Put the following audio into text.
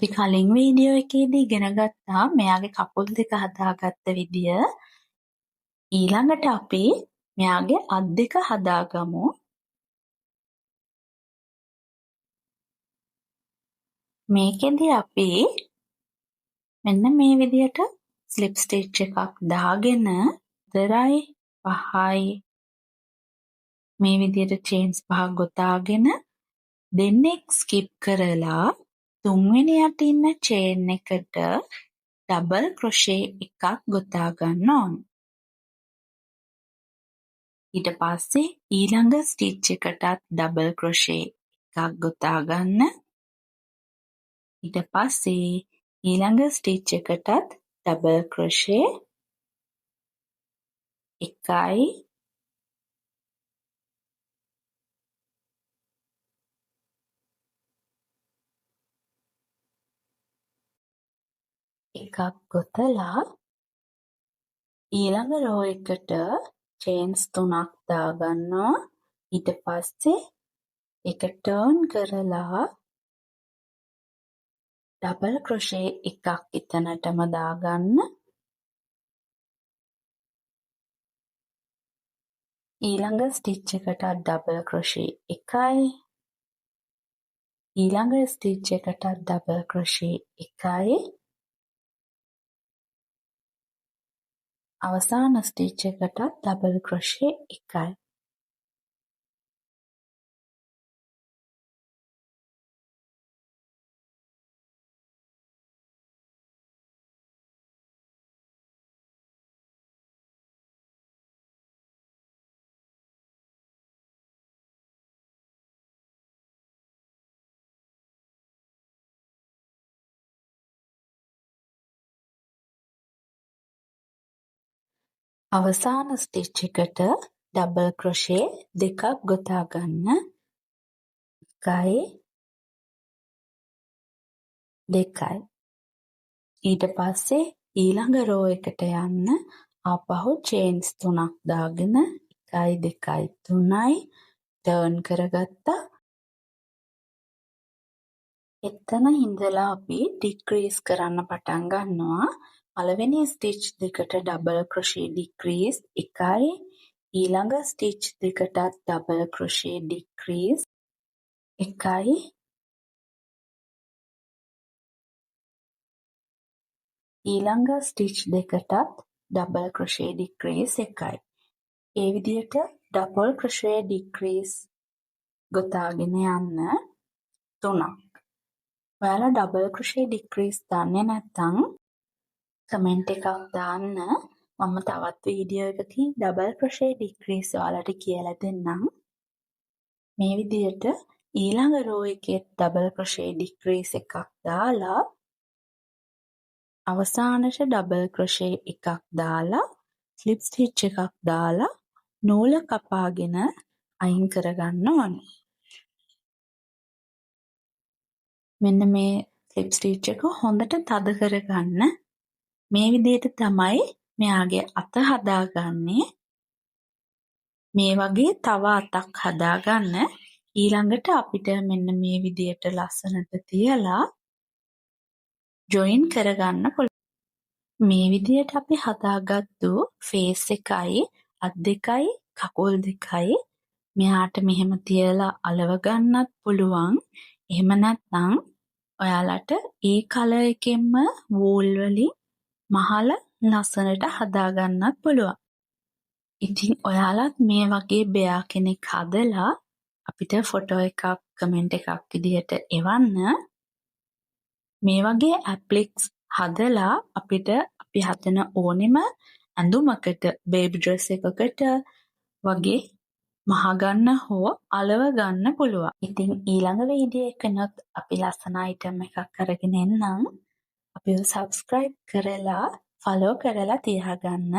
අපි කලින් වීඩියෝ එකේදී ඉගෙන ගත්තා මෙයාගේ කකුල් දෙක හදාගත්ත විදිය. ඊළඟට අපි මෙයාගේ අත් දෙක හදාගමු. මේකෙදි අපි මෙන්න මේ විදියට ස්ලිප් ස්ටිච් එකක් දාගෙන 4යි 5යි මේ විදියට චේන්ස් පහක් ගොතාගෙන දෙන්නෙක් ස්කිප් කරලා තුන්වෙනියට ඉන්න චේන් එකට ඩබල් ක්‍රොෂේ එකක් ගොතා ගන්න ඕන. ඊට පස්සේ ඊළඟ ස්ටිච් එකටත් ඩබල් ක්‍රොෂේ එකක් ගොතා ගන්න. ඊට පස්සේ ඊළඟ ස්ටිච් එකටත් ඩබල් ක්‍රොෂේ එකයි එකක් ගොතලා ඊළඟ රෝ එකට චේන්ස් 3ක් දාගන්නවා. ඊට පස්සේ ඒක ටර්න් කරලා ඩබල් ක්‍රොෂේ එකක් එතනටම දාගන්න. ඊළඟ ස්ටිච් එකටත් ඩබල් ක්‍රොෂේ එකයි. ඊළඟ ස්ටිච් එකටත් ඩබල් ක්‍රොෂේ එකයි. අවසාන ස්ටිච් එකටත් ඩබල් ක්‍රොෂේ එකයි. අවසාන ස්ටිච් එකට ඩබල් ක්‍රොෂේ දෙකක් ගොතා ගන්න. එකයි දෙකයි. ඊට පස්සේ ඊළඟ රෝ එකට යන්න ආපහු චේන්ස් 3ක් දාගෙන 1 2 3යි ටර්න් කරගත්තා. එතන ඉඳලා අපි ඩික්‍රීස් කරන්න පටන් ගන්නවා. පළවෙනි ස්ටිච් දෙකට ඩබල් ක්‍රොෂේ ඩික්‍රීස් එකයි. ඊළඟ ස්ටිච් දෙකටත් ඩබල් ක්‍රොෂේ ඩික්‍රීස් එකයි. ඊළඟ ස්ටිච් දෙකටත් ඩබල් ක්‍රොෂේ ඩික්‍රීස් එකයි. ඒ විදිහට ඩබල් ක්‍රොෂේ ඩික්‍රීස් ගොතාගෙන යන්න 3ක්. ඔයාලා ඩබල් ක්‍රොෂේ ඩික්‍රීස් දන්නේ නැත්නම් කමෙන්ට් එකක් දාන්න. මම තවත් වීඩියෝ එකකින් ඩබල් ක්‍රොෂේ ඩික්‍රීස් ඔයාලට කියලා දෙන්නම්. මේ විදිහට ඊළඟ රෝ එකේ ඩබල් ක්‍රොෂේ ඩික්‍රීස් එකක් දාලා අවසානට ඩබල් ක්‍රොෂේ එකක් දාලා ස්ලිප් ස්ටිච් එකක් දාලා නූල කපාගෙන අයින් කරගන්න ඕන. මෙන්න මේ ස්ලිප් ස්ටිච් එක හොඳට තද කරගන්න. මේ විදිහට තමයි මෙයාගේ අත හදාගන්නේ. මේ වගේ තව අතක් හදාගන්න. ඊළඟට අපිට මෙන්න මේ විදිහට ලස්සනට තියලා ජොයින් කරගන්න පුළුවන්. මේ විදිහට අපි හදාගත්තු ෆේස් එකයි අත් දෙකයි කකුල් දෙකයි මෙහාට මෙහෙම තියලා අලව ගන්නත් පුළුවන්. එහෙම නැත්නම් ඔයාලට ඒ කලර් එකෙන්ම වූල් වලින් මහල ලස්සනට හදාගන්නත් පුළුවන්. ඉතින් ඔයාලත් මේ වගේ බෙයා කෙනෙක් හදලා අපිට ෆොටෝ එකක් කමෙන්ට් එකක් විදිහට එවන්න. මේ වගේ ඇප්ලික්ස් හදලා අපිට අපි හදන ඕනෙම ඇඳුමකට බේබි ඩ්‍රෙස් එකකට වගේ මහගන්න හෝ අලව ගන්න පුළුවන්. ඉතින් ඊළඟ වීඩියෝ එකනොත් අපි ලස්සන අයිටම් එකක් අරගෙන එන්නම්. අපිව සබ්ස්ක්‍රයිබ් කරලා ෆලෝ කරලා තියාගන්න.